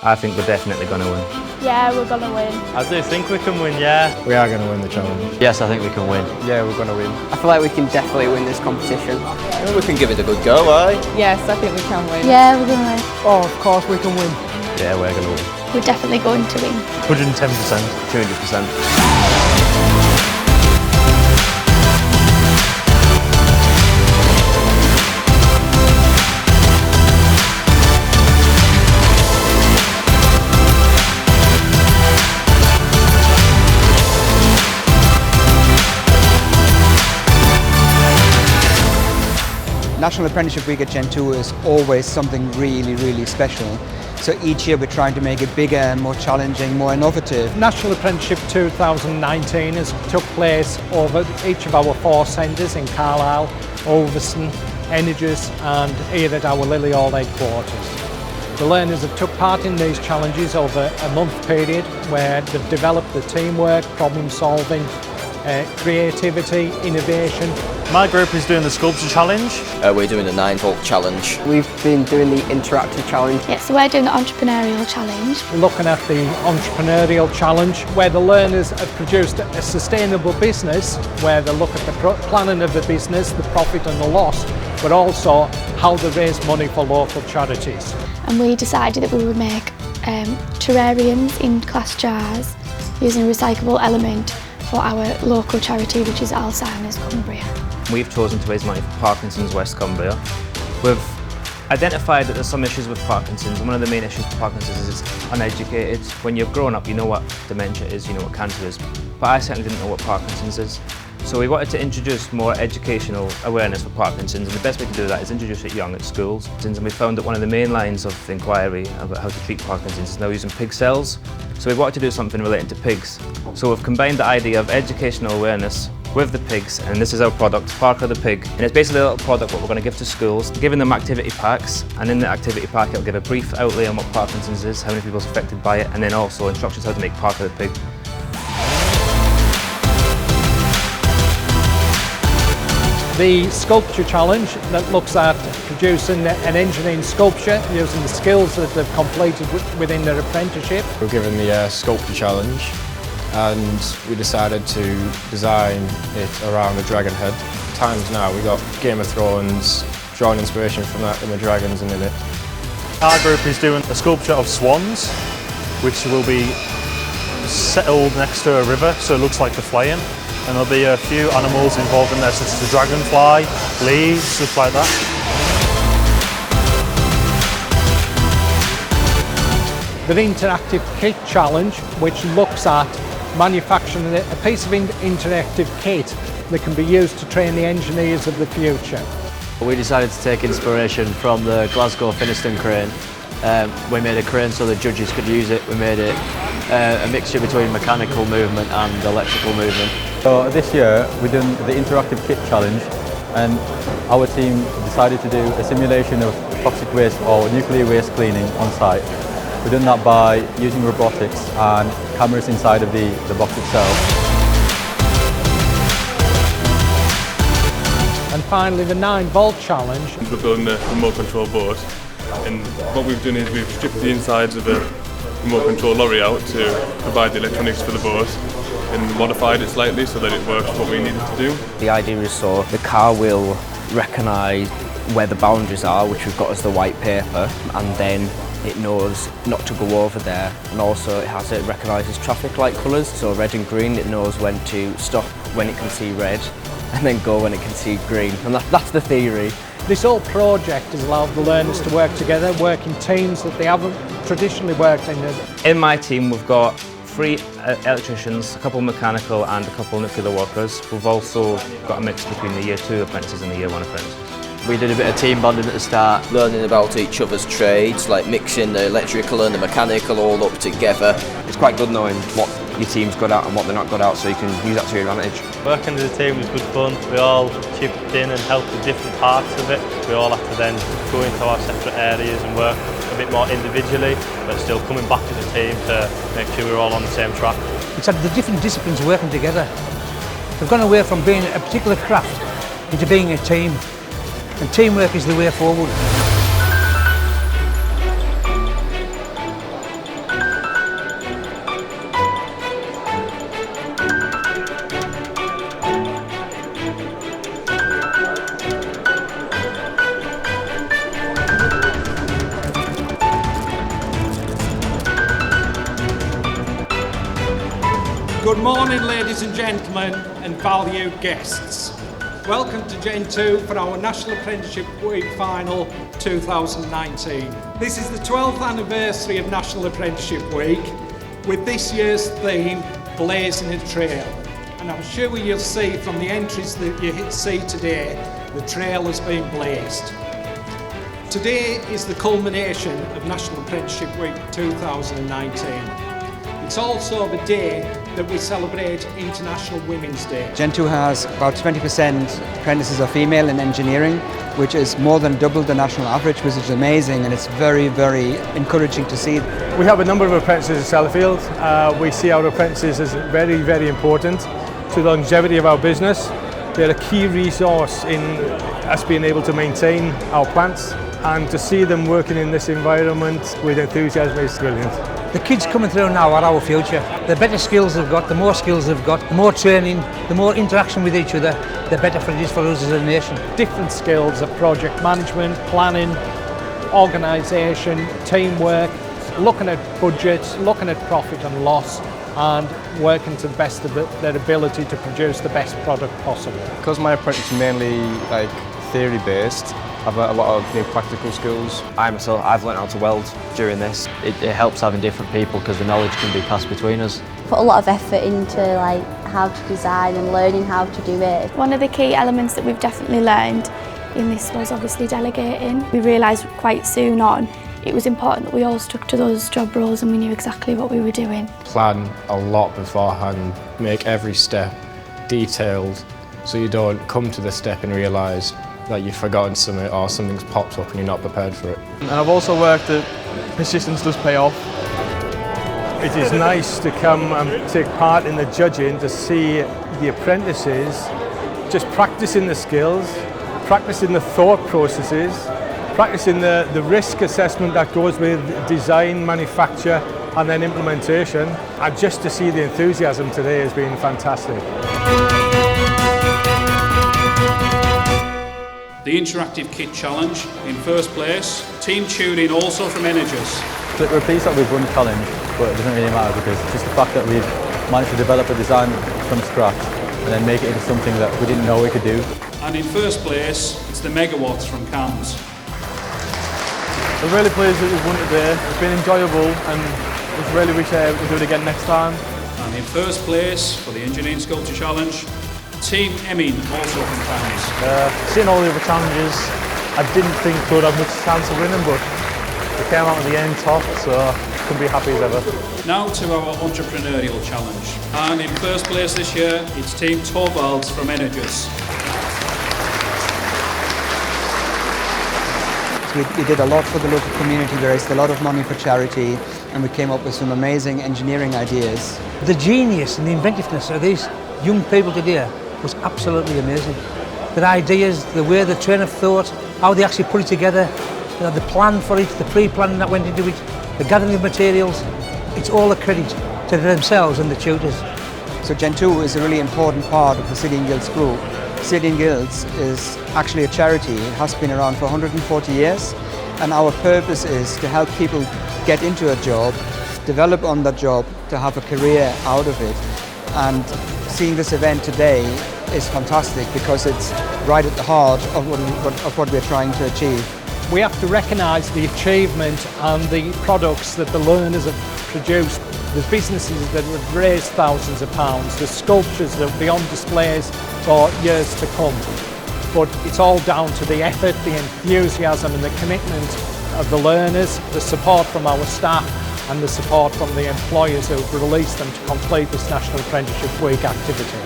I think we're definitely going to win. Yeah, we're going to win. I do think we can win, yeah. We are going to win the challenge. Yes, I think we can win. Yeah, we're going to win. I feel like we can definitely win this competition. Yeah, we can give it a good go, aye? Yes, I think we can win. Yeah, we're going to win. Oh, of course we can win. Yeah, we're going to win. We're definitely going to win. 110%. 200%. National Apprenticeship Week at Gen 2 is always something really, really special. So each year we're trying to make it bigger, more challenging, more innovative. National Apprenticeship 2019 has took place over each of our 4 centres in Carlisle, Ulverston, Energous and here at our Lily Hall headquarters. The learners have took part in these challenges over a month period where they've developed the teamwork, problem solving, creativity, innovation. My group is doing the sculpture challenge. We're doing the 9-volt challenge. We've been doing the interactive challenge. Yeah, so we're doing the entrepreneurial challenge. Looking at the entrepreneurial challenge where the learners have produced a sustainable business where they look at the planning of the business, the profit and the loss, but also how they raise money for local charities. And we decided that we would make terrariums in glass jars using a recyclable element for our local charity, which is Alzheimer's Cumbria. We've chosen to raise money for Parkinson's West Cumbria. We've identified that there's some issues with Parkinson's, and one of the main issues with Parkinson's is it's uneducated. When you're grown up, you know what dementia is, you know what cancer is, but I certainly didn't know what Parkinson's is. So we wanted to introduce more educational awareness for Parkinson's, and the best way to do that is introduce it young at schools. And we found that one of the main lines of inquiry about how to treat Parkinson's is now using pig cells. So we wanted to do something relating to pigs. So we've combined the idea of educational awareness with the pigs, and this is our product, Parker the Pig. And it's basically a little product what we're going to give to schools, giving them activity packs, and in the activity pack it'll give a brief outlay on what Parkinson's is, how many people are affected by it, and then also instructions how to make Parker the Pig. The sculpture challenge that looks at producing an engineering sculpture using the skills that they've completed within their apprenticeship. We're given the sculpture challenge and we decided to design it around a dragon head. Times now, we got Game of Thrones, drawing inspiration from that in the dragons and in it. Our group is doing a sculpture of swans, which will be settled next to a river, so it looks like they're flying. And there'll be a few animals involved in there, such as a dragonfly, leaves, stuff like that. The interactive kit challenge, which looks at manufacturing a piece of interactive kit that can be used to train the engineers of the future. We decided to take inspiration from the Glasgow Finniston crane. We made a crane so the judges could use it. We made it a mixture between mechanical movement and electrical movement. So this year we're doing the interactive kit challenge, and our team decided to do a simulation of toxic waste or nuclear waste cleaning on site. We're doing that by using robotics and cameras inside of the box itself. And finally the 9-volt challenge. We're building a remote control boat, and what we've done is we've stripped the insides of the remote control lorry out to provide the electronics for the boat and modified it slightly so that it works what we needed to do. The idea is so the car will recognise where the boundaries are, which we've got as the white paper, and then it knows not to go over there, and also it recognises traffic light colours, so red and green. It knows when to stop when it can see red and then go when it can see green, and that's the theory. This whole project has allowed the learners to work together, work in teams that they haven't traditionally worked in. In my team we've got 3 electricians, a couple mechanical and a couple nuclear workers. We've also got a mix between the Year 2 apprentices and the Year 1 apprentices. We did a bit of team bonding at the start. Learning about each other's trades, like mixing the electrical and the mechanical all up together. It's quite good knowing what your team's good at and what they're not good at, so you can use that to your advantage. Working as a team was good fun. We all chipped in and helped with different parts of it. We all had to then go into our separate areas and work a bit more individually, but still coming back as a team to make sure we're all on the same track. It's had the different disciplines working together. We've gone away from being a particular craft into being a team, and teamwork is the way forward. Good morning, ladies and gentlemen, and valued guests. Welcome to Gen 2 for our National Apprenticeship Week Final 2019. This is the 12th anniversary of National Apprenticeship Week, with this year's theme, Blazing a Trail. And I'm sure you'll see from the entries that you see today, the trail has been blazed. Today is the culmination of National Apprenticeship Week 2019. It's also the day that we celebrate International Women's Day. Gen 2 has about 20% apprentices are female in engineering, which is more than double the national average, which is amazing, and it's very, very encouraging to see. We have a number of apprentices at Sellafield. We see our apprentices as very, very important to the longevity of our business. They're a key resource in us being able to maintain our plants, and to see them working in this environment with enthusiasm is brilliant. The kids coming through now are our future. The better skills they've got, the more skills they've got, the more training, the more interaction with each other, the better it is for us as a nation. Different skills of project management, planning, organisation, teamwork, looking at budgets, looking at profit and loss, and working to the best of their ability to produce the best product possible. Because my apprentice is mainly theory based, I've got a lot of practical skills. I've learnt how to weld during this. It helps having different people because the knowledge can be passed between us. Put a lot of effort into how to design and learning how to do it. One of the key elements that we've definitely learned in this was obviously delegating. We realised quite soon on it was important that we all stuck to those job roles and we knew exactly what we were doing. Plan a lot beforehand, make every step detailed so you don't come to the step and realise that you've forgotten something or something's popped up and you're not prepared for it. And I've also worked that persistence does pay off. It is nice to come and take part in the judging, to see the apprentices just practicing the skills, practicing the thought processes, practicing the risk assessment that goes with design, manufacture and then implementation. And just to see the enthusiasm today has been fantastic. The Interactive Kit Challenge in first place, team tuning also from Energies. We're pleased that we've won the challenge, but it doesn't really matter because just the fact that we've managed to develop a design from scratch and then make it into something that we didn't know we could do. And in first place, it's the Megawatts from Cams. We're really pleased that we've won today. It's been enjoyable and we really wish we could do it again next time. And in first place for the Engineering Sculpture Challenge, Team Emin, also from Cams. Seeing all the other challenges, I didn't think we would have much chance of winning, but we came out at the end top, so couldn't be happy as ever. Now to our Entrepreneurial Challenge. And in first place this year, it's Team Torvalds from Energies. We did a lot for the local community, we raised a lot of money for charity, and we came up with some amazing engineering ideas. The genius and the inventiveness of these young people today was absolutely amazing. Their ideas, the way the train of thought, how they actually put it together, the plan for it, the pre-planning that went into it, the gathering of materials, it's all a credit to themselves and the tutors. So Gen 2 is a really important part of the City and Guilds group. City and Guilds is actually a charity. It has been around for 140 years, and our purpose is to help people get into a job, develop on that job, to have a career out of it. And seeing this event today is fantastic because it's right at the heart of what we're trying to achieve. We have to recognise the achievement and the products that the learners have produced. There's businesses that have raised thousands of pounds, there's sculptures that will be on displays for years to come. But it's all down to the effort, the enthusiasm and the commitment of the learners, the support from our staff and the support from the employers who have released them to complete this National Apprenticeship Week activity.